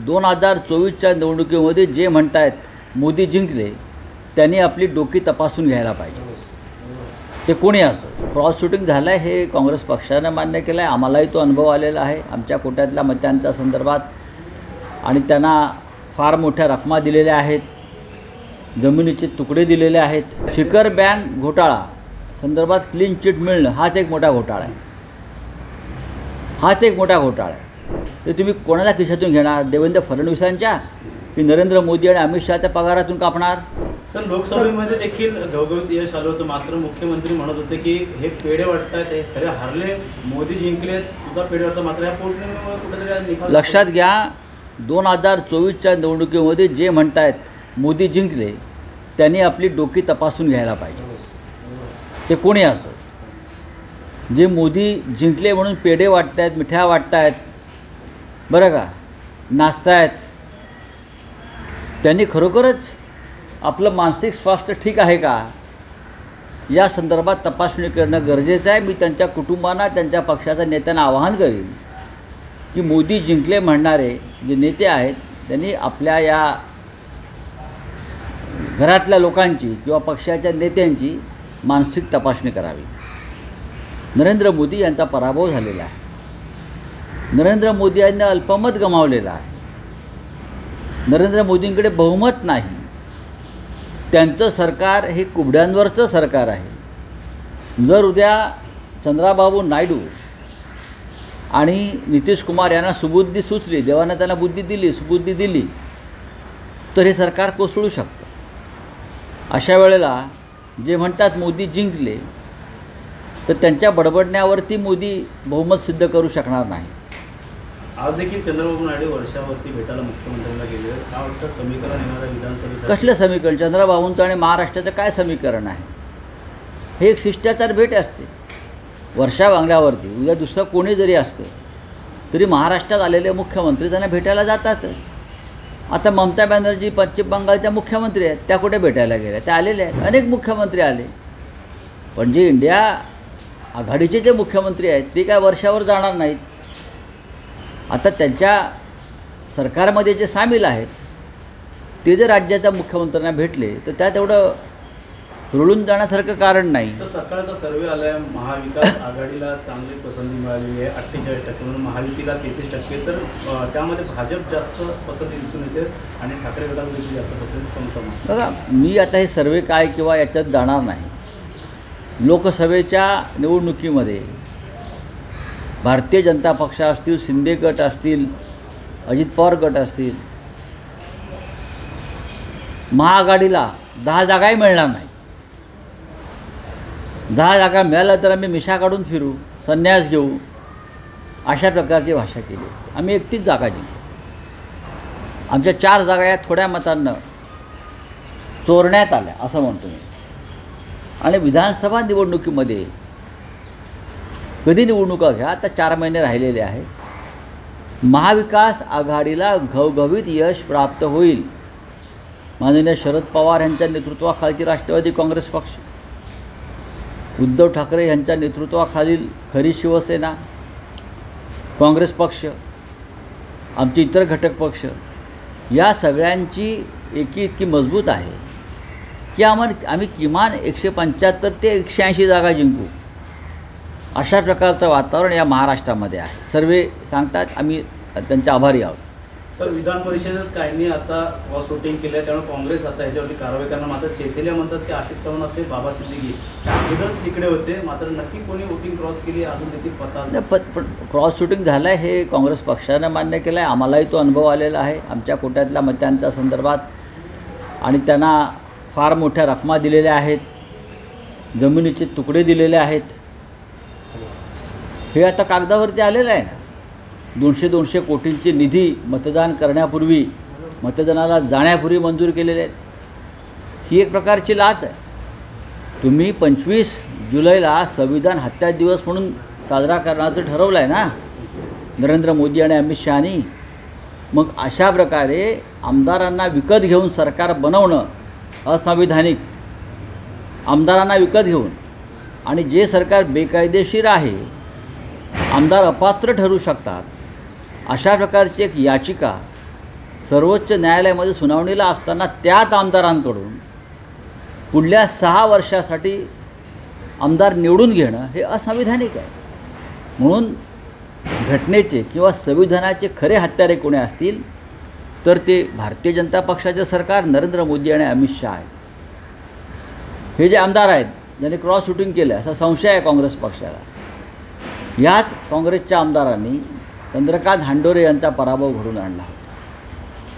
2024च्या निवडणुकीमध्ये जे म्हणतायत मोदी जिंकले त्यांनी आपली डोकी तपासून घ्यायला पाहिजे. ते कोणी असो. क्रॉस शूटिंग झालं आहे हे काँग्रेस पक्षानं मान्य केलं आहे. आम्हालाही तो अनुभव आलेला आहे आमच्या कोट्यातल्या मतांच्या संदर्भात. आणि त्यांना फार मोठ्या रकमा दिलेल्या आहेत, जमिनीचे तुकडे दिलेले आहेत. शिखर बँक घोटाळा संदर्भात क्लीन चिट मिळणं हाच एक मोठा घोटाळा आहे. हाच एक मोठा घोटाळा आहे. ते तुम्ही कोणाला खिशातून घेणार? देवेंद्र फडणवीसांच्या की नरेंद्र मोदी आणि अमित शहाच्या पगारातून कापणार? सर, लोकसभेमध्ये देखील घवघवीत यश आलं होतं, मात्र मुख्यमंत्री म्हणत होते की हे पेढे वाटतात, हे खरे हरले, मोदी जिंकले सुद्धा पेढे वाटतात. मात्र या पोटनिवडणुकीमुळे कुठेतरी निकाल लक्षात घ्या. 2024च्या निवडणुकीमध्ये जे म्हणतायत मोदी जिंकले त्यांनी आपली डोकी तपासून घ्यायला पाहिजे. ते कोणी असो. जे मोदी जिंकले म्हणून पेढे वाटतायत, मिठ्या वाटतायत, बरं का, नाचतायत, त्यांनी खरोखरच आपलं मानसिक स्वास्थ्य ठीक आहे का या संदर्भात तपासणी करणं गरजेचं आहे. मी त्यांच्या कुटुंबांना, त्यांच्या पक्षाच्या नेत्यांना आवाहन करीन की मोदी जिंकले म्हणणारे जे नेते आहेत त्यांनी आपल्या या घरातल्या लोकांची किंवा पक्षाच्या नेत्यांची मानसिक तपासणी करावी. नरेंद्र मोदी यांचा पराभव झालेला आहे. नरेंद्र मोदी यांनी अल्पमत गमावलेलं आहे. नरेंद्र मोदींकडे बहुमत नाही. त्यांचं सरकार हे कुबड्यांवरचं सरकार आहे. जर उद्या चंद्राबाबू नायडू आणि नितीश कुमार यांना सुबुद्धी सुचली, देवानं त्यांना बुद्धी दिली, सुबुद्धी दिली, तर हे सरकार कोसळू शकतं. अशा वेळेला जे म्हणतात मोदी जिंकले, तर त्यांच्या बडबडण्यावरती मोदी बहुमत सिद्ध करू शकणार नाही. आज देखील चंद्रबाबू नायडू वर्षावरती भेटायला मुख्यमंत्र्यांना गेले. काय वाटतं समीकरण येणाऱ्या विधानसभेत? कसलं समीकरण? चंद्रबाबूंचं आणि महाराष्ट्राचं काय समीकरण आहे? हे एक शिष्टाचार भेट असते वर्षा बांगल्यावरती. उद्या दुसरं कोणी जरी असतं तरी महाराष्ट्रात आलेले मुख्यमंत्री त्यांना भेटायला जातात. आता ममता बॅनर्जी पश्चिम बंगालच्या मुख्यमंत्री आहेत, त्या कुठे भेटायला गेल्या? त्या आलेल्या आहेत. अनेक मुख्यमंत्री आले. पण जे इंडिया आघाडीचे जे मुख्यमंत्री आहेत ते काय वर्षावर जाणार नाहीत. आता त्यांच्या सरकारमध्ये जे सामील आहेत ते जर राज्याच्या मुख्यमंत्र्यांना भेटले तर त्यात एवढं रुळून जाण्यासारखं कारण नाही. तर सकाळचा सर्वे आला आहे, महाविकास आघाडीला चांगली पसंती मिळालेली आहे 48% म्हणून, महायुतीला 33%. तर त्यामध्ये भाजप जास्त पसंती दिसून येते आणि ठाकरे गटाला देखील जास्त पसंती समसम. बघा, मी आता हे सर्वे काय किंवा याच्यात जाणार नाही. लोकसभेच्या निवडणुकीमध्ये भारतीय जनता पक्ष असतील, शिंदे गट असतील, अजित पवार गट असतील, महाआघाडीला 10 जागाही मिळणार नाही. 10 जागा मिळाल्या तर आम्ही मिशा काढून फिरू, संन्यास घेऊ, अशा प्रकारची भाषा केली. आम्ही 31 जागा जिंकलो. आमच्या 4 जागा या थोड्या मतांना चोरण्यात आल्या असं म्हणतो मी. आणि विधानसभा निवडणुकीमध्ये कधी निवडणुका घ्या, आता 4 महिने राहिलेले आहेत. महाविकास आघाडीला घवघवीत यश प्राप्त होईल. माननीय शरद पवार यांच्या नेतृत्वाखालची राष्ट्रवादी काँग्रेस पक्ष, उद्धव ठाकरे यांच्या नेतृत्वाखालील खरी शिवसेना, काँग्रेस पक्ष, आमचे इतर घटक पक्ष, या सगळ्यांची एकी इतकी मजबूत आहे की आम्ही किमान 175 ते 180 जागा जिंकू. अशा प्रकारचं वातावरण या महाराष्ट्रामध्ये आहे. सर्वे सांगतात. आम्ही त्यांचे आभारी आहोत. तर विधान परिषदेत काहींनी आता क्रॉस वोटिंग केलं आहे, त्यामुळे काँग्रेस आता ह्याच्यावरती कारवाई करणार. मात्र चेतेल्या म्हणतात की आशिष चव्हाण असे, बाबा सिद्दीकी अगोदरच तिकडे होते, मात्र नक्की कोणी वोटिंग क्रॉस केली अजून देखील पता. पण क्रॉस शूटिंग झालं आहे हे काँग्रेस पक्षानं मान्य केलं आहे. आम्हालाही तो अनुभव आलेला आहे आमच्या कोट्यातल्या मतांच्या संदर्भात. आणि त्यांना फार मोठ्या रकमा दिलेल्या आहेत, जमिनीचे तुकडे दिलेले आहेत. हे आता कागदावरती आलेलं आहे ना. 200 कोटींचे निधी मतदान करण्यापूर्वी, मतदानाला जाण्यापूर्वी मंजूर केलेले आहेत. ही एक प्रकारची लाच आहे. तुम्ही 25 जुलैला संविधान हत्या दिवस म्हणून साजरा करण्याचं ठरवलं आहे ना नरेंद्र मोदी आणि अमित शहानी. मग अशा प्रकारे आमदारांना विकत घेऊन सरकार बनवणं असंविधानिक. आमदारांना विकत घेऊन, आणि जे सरकार बेकायदेशीर आहे, आमदार अपात्र ठरू शकतात, अशा प्रकारची एक याचिका सर्वोच्च न्यायालयामध्ये सुनावणीला असताना त्याच आमदारांकडून पुढल्या 6 वर्षासाठी आमदार निवडून घेणं हे असंविधानिक आहे. म्हणून घटनेचे किंवा संविधानाचे खरे हत्यारे कोणी असतील तर ते भारतीय जनता पक्षाचे सरकार, नरेंद्र मोदी आणि अमित शहा आहेत. हे जे आमदार आहेत ज्यांनी क्रॉस शूटिंग केलं असा संशय आहे काँग्रेस पक्षाला, याच काँग्रेसच्या आमदारांनी चंद्रकांत हांडोरे यांचा पराभव घडून आणला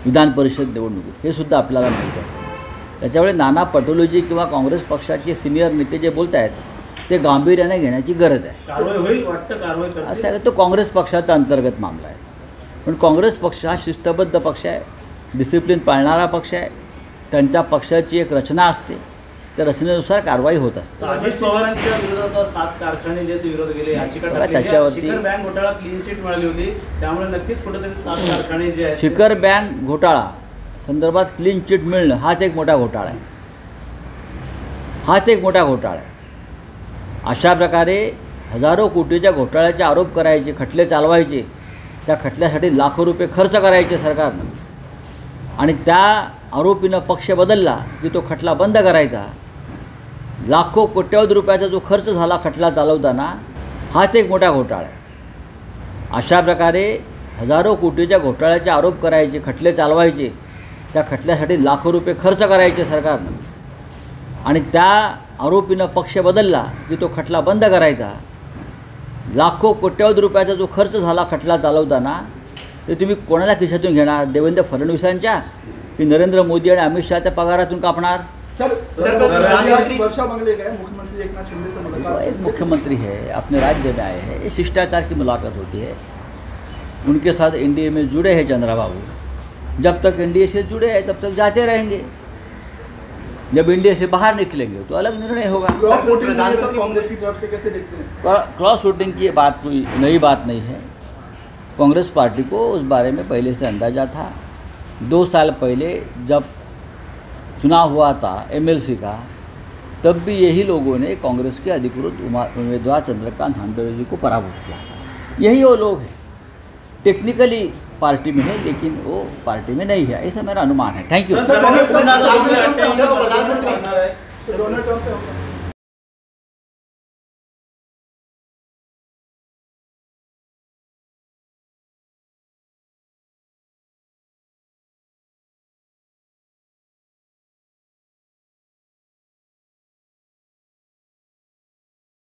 विधान परिषद निवडणुकीत, हे सुद्धा आपल्याला माहीत असेल. त्याच्यामुळे नाना पटोलेजी किंवा काँग्रेस पक्षाचे सिनियर नेते जे बोलत आहेत ते गांभीर्याने घेण्याची गरज आहे. कारवाई होईल वाटतं, कारवाई करतील. असं आहे तो काँग्रेस पक्षाचा अंतर्गत मामला आहे. पण काँग्रेस पक्ष हा शिस्तबद्ध पक्ष आहे, डिसिप्लिन पाळणारा पक्ष आहे. त्यांच्या पक्षाची एक रचना असते, त्या रचनेनुसार कारवाई होत असते. अजित पवारांच्या विरोधात 7 कारखाने जे विरोध केले, याचिका टाकली, त्याच्यावरती शिखर बँक घोटाळा क्लीन चिट मिळाली होती, त्यामुळे नक्कीच कुठेतरी 7 कारखाने जे आहेत शिखर बँक घोटाळा संदर्भात क्लीन चिट मिळणं हाच एक मोठा घोटाळा आहे. हाच एक मोठा घोटाळा आहे. अशा प्रकारे हजारो कोटीच्या घोटाळ्याचे आरोप करायचे, खटले चालवायचे, त्या खटल्यासाठी लाखो रुपये खर्च करायचे सरकारनं, आणि त्या आरोपीनं पक्ष बदलला की तो खटला बंद करायचा. लाखो कोट्यवधी रुपयाचा जो खर्च झाला खटला चालवताना, हाच एक मोठा घोटाळा आहे. अशा प्रकारे हजारो कोटीच्या घोटाळ्याचे आरोप करायचे, खटले चालवायचे, त्या खटल्यासाठी लाखो रुपये खर्च करायचे सरकारनं, आणि त्या आरोपीनं पक्ष बदलला की तो खटला बंद करायचा. लाखो कोट्यवधी रुपयाचा जो खर्च झाला खटला चालवताना, ते तुम्ही कोणाला खिशातून घेणार? देवेंद्र फडणवीसांच्या की नरेंद्र मोदी आणि अमित शहाच्या पगारातून कापणार? वर्षा बंगले गए मुख्यमंत्री एकनाथ शिंदे से मुलाकात, एक मुख्यमंत्री है, अपने राज्य में आए हैं, ये शिष्टाचार की मुलाकात होती है. उनके साथ एनडीए में जुड़े हैं चंद्रबाबू, जब तक एनडीए से जुड़े हैं तब तक जाते रहेंगे. जब एनडीए से बाहर निकलेंगे तो अलग निर्णय होगा. क्रॉस वोटिंग कांग्रेस की तरफ से कैसे देखते हैं? क्रॉस वोटिंग की ये बात कोई नई बात नहीं है. कांग्रेस पार्टी को उस बारे में पहले से अंदाज़ा था. 2 साल पहले जब चुनाव हुआ था एमएलसी का, तब भी यही लोगों ने कांग्रेस के अधिकृत उम्मीदवार चंद्रकांत हांडोरे जी को पराभूत किया. यही वो लोग हैं. टेक्निकली पार्टी में है लेकिन वो पार्टी में नहीं है, ऐसा मेरा अनुमान है. Thank you. प्रधानमंत्री डोनाल्ड ट्रंप